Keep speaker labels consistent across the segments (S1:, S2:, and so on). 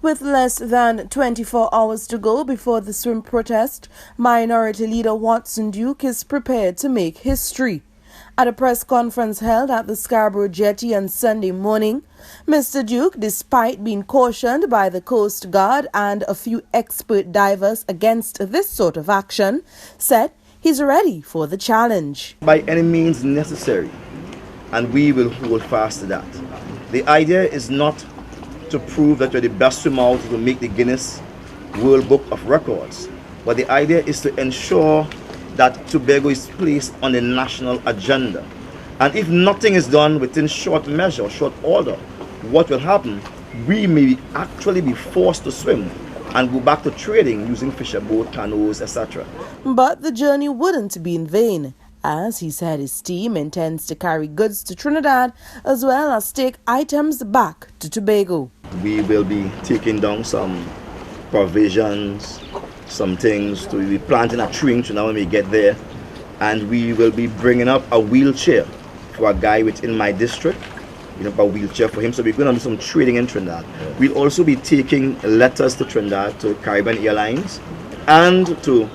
S1: With less than 24 hours to go before the swim protest, Minority Leader Watson Duke is prepared to make history. At a press conference held at the Scarborough Jetty on Sunday morning, Mr. Duke, despite being cautioned by the Coast Guard and a few expert divers against this sort of action, said he's ready for the challenge.
S2: By any means necessary, and we will hold fast to that. The idea is not to prove that you're the best swimmer out to make the Guinness World Book of Records, but the idea is to ensure that Tobago is placed on the national agenda. And if nothing is done within short measure, short order, what will happen? We may actually be forced to swim and go back to trading using fisher boat, canoes, etc.
S1: But the journey wouldn't be in vain, as he said his team intends to carry goods to Trinidad as well as take items back to Tobago.
S2: We will be taking down some provisions, some things, to be planting a tree in Trinidad when we get there, and we will be bringing up a wheelchair for a guy within my district, a wheelchair for him. So we're going to do some trading in Trinidad. We'll also be taking letters to Trinidad, to Caribbean Airlines, and to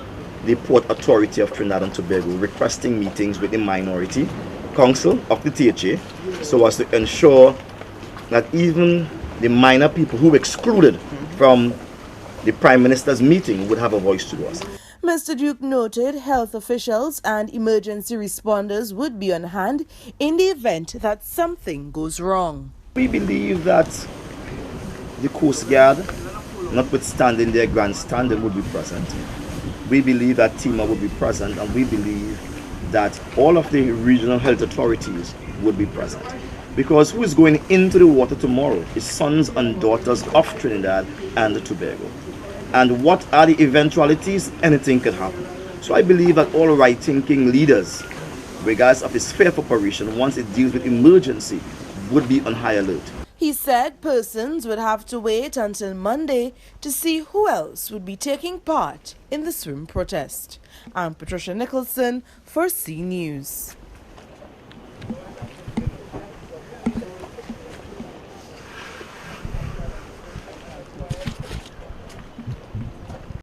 S2: the Port Authority of Trinidad and Tobago, requesting meetings with the Minority Council of the THA, so as to ensure that even the minor people who were excluded from the Prime Minister's meeting would have a voice to us.
S1: Mr. Duke noted health officials and emergency responders would be on hand in the event that something goes wrong.
S2: We believe that the Coast Guard, notwithstanding their grandstanding, would be present. We believe that TEMA would be present, and we believe that all of the regional health authorities would be present. Because who is going into the water tomorrow is sons and daughters of Trinidad and Tobago. And what are the eventualities? Anything could happen. So I believe that all right-thinking leaders, regardless of the sphere of operation, once it deals with emergency, would be on high alert.
S1: He said persons would have to wait until Monday to see who else would be taking part in the swim protest. I'm Patricia Nicholson for C News.